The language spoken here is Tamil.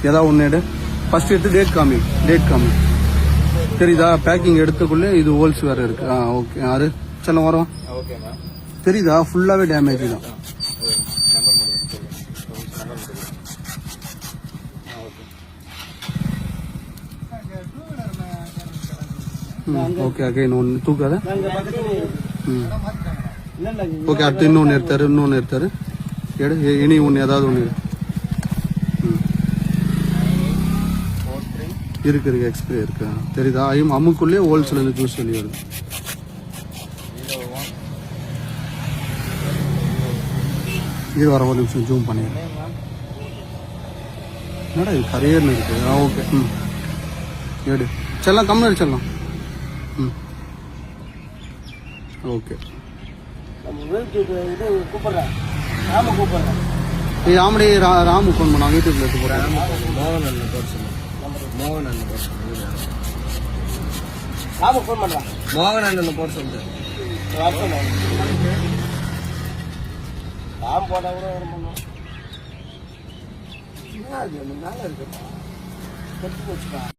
ஏதாவது ஒன்று எடு. ஃபர்ஸ்ட் எடுத்து டேட் காமி. தெரியுதா? பேக்கிங் எடுத்துக்குள்ளே இது ஹோல்ஸ் வேற இருக்கு. ஓகே. யாரு செல்லம் வரும்? தெரியுதா? ஃபுல்லாவே டேமேஜ் தான். ஓகே. அகைன் ஒன்று தூக்காத. ஓகே. அடுத்து இன்னொன்று எடுத்தாரு. எடு. இனி ஒன்று ஏதாவது ஒன்று இருக்கு. எக்ஸ்பிரி இருக்கு. தெரியுதா? அம்முக்குள்ளே ஹோல்ஸ்ல இருந்து ஜூஸ் வெளியே வருது. இது வர ஒரு நிமிஷம் ஜூம் பண்ணிடுறேன். என்னடா இது கரையர்னு இருக்கு. ஓகே. எடு. செல்லாம் கம்மியாக செல்லாம். ஓகே. ஆமடி ராமு ஃபோன் பண்ணா யூடியூப்ல எடுத்து போறேன். மோகன் அண்ணன் போட சொல்லுங்க. ராம் போட்டா கூட வர பண்ணுவோம்.